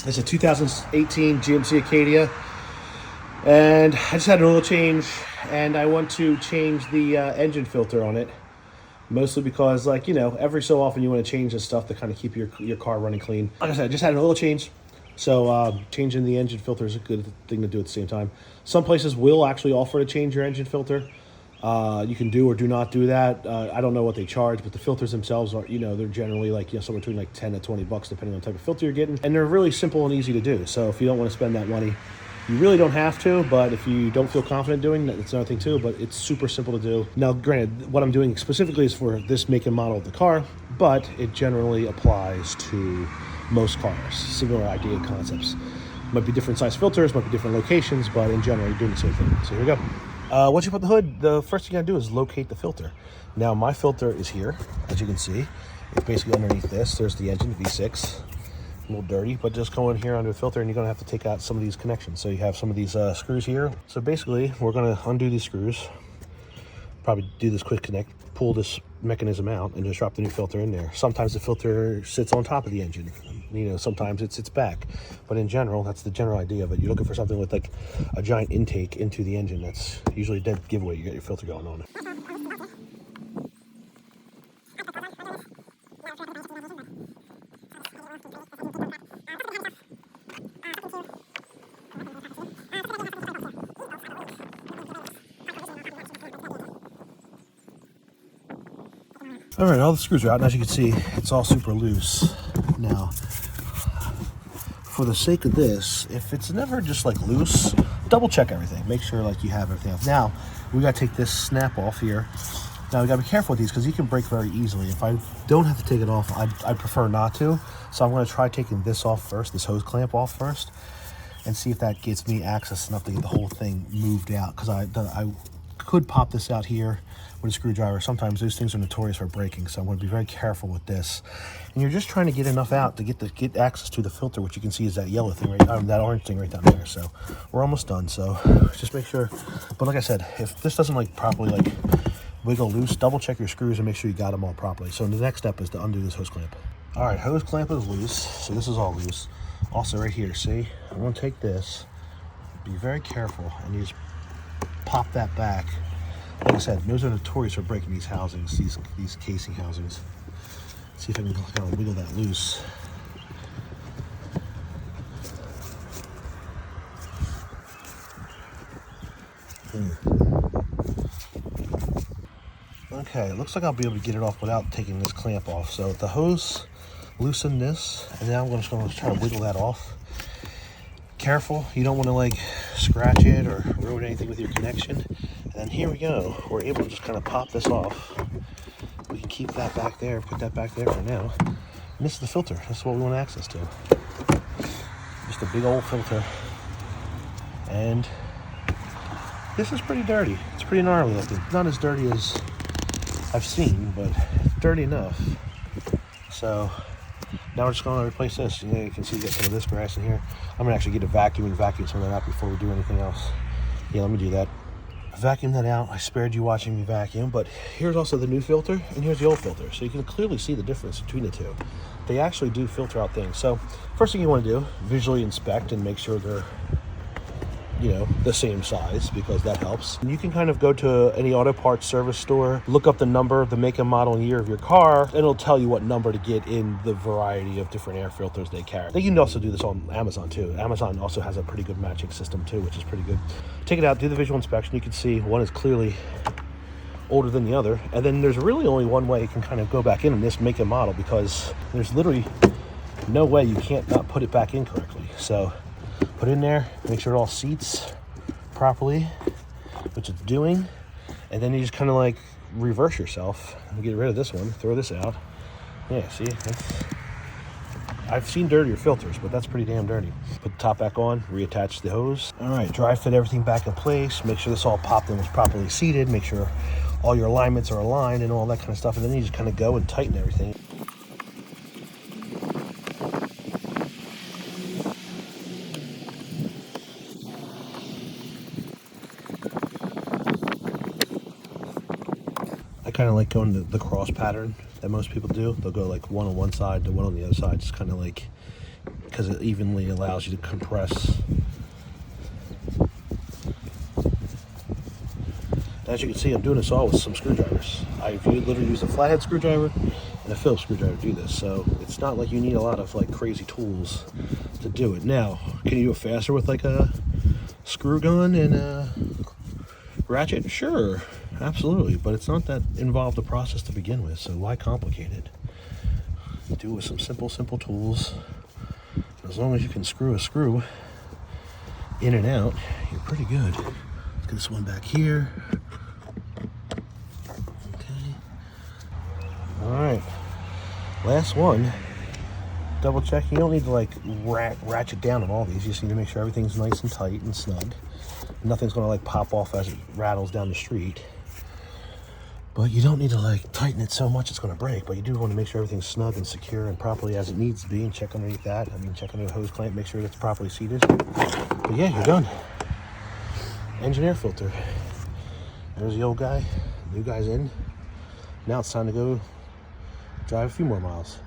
It's a 2018 GMC Acadia, and I just had an oil change, and I want to change the engine filter on it. Mostly because, like, every so often you want to change the stuff to kind of keep your car running clean. Like I said, I just had an oil change, so changing the engine filter is a good thing to do at the same time. Some places will actually offer to change your engine filter. You can do or do not do that. I don't know what they charge, but the filters themselves are, they're generally like, somewhere between like 10 to 20 bucks, depending on the type of filter you're getting. And they're really simple and easy to do. So if you don't want to spend that money, you really don't have to, but if you don't feel confident doing that, it's another thing too, but it's super simple to do. Now, granted, what I'm doing specifically is for this make and model of the car, but it generally applies to most cars. Similar idea concepts. Might be different size filters, might be different locations, but in general, you're doing the same thing. So here we go. Once you put the hood, the first thing you gotta do is locate the filter. Now, my filter is here, as you can see. It's basically underneath this. There's the engine, the V6. A little dirty, but just go in here under the filter and you're going to have to take out some of these connections. So you have some of these screws here. So basically we're going to undo these screws, probably do this quick connect, pull this mechanism out and just drop the new filter in there. Sometimes the filter sits on top of the engine, sometimes it sits back, but in general, that's the general idea of it. You're looking for something with like a giant intake into the engine. That's usually a dead giveaway. You got your filter going on. All right, all the screws are out, and as you can see, it's all super loose. Now, for the sake of this, if it's never just like loose, double check everything. Make sure like you have everything else. Now, we gotta take this snap off here. Now, we gotta be careful with these because you can break very easily. If I don't have to take it off, I prefer not to. So I'm gonna try taking this off first, this hose clamp off first, and see if that gets me access enough to get the whole thing moved out. Because I could pop this out here with a screwdriver. Sometimes those things are notorious for breaking, so I'm going to be very careful with this. And you're just trying to get enough out to get access to the filter, which you can see is that yellow thing that orange thing right down there. So we're almost done. So just make sure. But like I said, if this doesn't like properly like wiggle loose, double check your screws and make sure you got them all properly. So the next step is to undo this hose clamp. All right, hose clamp is loose, so this is all loose. Also right here, see, I'm going to take this, be very careful, and you just pop that back. Like I said, those are notorious for breaking these housings, these casing housings. See if I can kind of wiggle that loose. Okay, it looks like I'll be able to get it off without taking this clamp off. So the hose, loosen this, and now I'm just going to try to wiggle that off. Careful, you don't want to like scratch it or ruin anything with your connection. And then here we go. We're able to just kind of pop this off. We can keep that back there, put that back there for now. And this is the filter. This is what we want access to. Just a big old filter. And this is pretty dirty. It's pretty gnarly looking. Not as dirty as I've seen, but dirty enough. So now we're just going to replace this. You can see you got some of this grass in here. I'm going to actually get a vacuum and vacuum some of that out before we do anything else. Yeah, let me do that. Vacuum that out. I spared you watching me vacuum, but here's also the new filter and here's the old filter. So you can clearly see the difference between the two. They actually do filter out things. So first thing you want to do, visually inspect and make sure they're the same size, because that helps. And you can kind of go to any auto parts service store, look up the number, the make and model and year of your car, and it'll tell you what number to get in the variety of different air filters they carry. You can also do this on Amazon too. Amazon also has a pretty good matching system too, which is pretty good. Take it out, do the visual inspection. You can see one is clearly older than the other, and then there's really only one way you can kind of go back in this make and model, because there's literally no way you can't not put it back in correctly. So put it in there, make sure it all seats properly, which it's doing, and then you just kind of like reverse yourself and get rid of this one, throw this out. Yeah, see, I've seen dirtier filters, but that's pretty damn dirty. Put the top back on, reattach the hose. All right, dry fit everything back in place, make sure this all popped in was properly seated, make sure all your alignments are aligned and all that kind of stuff, and then you just kind of go and tighten everything. I kind of like going the cross pattern that most people do. They'll go like one on one side to one on the other side, just kind of like because it evenly allows you to compress. As you can see, I'm doing this all with some screwdrivers. I've literally used a flathead screwdriver and a Phillips screwdriver to do this, so it's not like you need a lot of like crazy tools to do it. Now, can you do it faster with like a screw gun and a ratchet? Sure, absolutely, but it's not that involved a process to begin with, so why complicate it? Do it with some simple tools. As long as you can screw a screw in and out, you're pretty good. Let's get this one back here. Alright, last one. Double check. You don't need to like ratchet down on all these. You just need to make sure everything's nice and tight and snug. Nothing's going to like pop off as it rattles down the street. But you don't need to like tighten it so much it's going to break. But you do want to make sure everything's snug and secure and properly as it needs to be, and check underneath that. I mean, check under the hose clamp, make sure it's properly seated. But yeah, you're done. Engine air filter. There's the old guy. New guy's in. Now it's time to go drive a few more miles.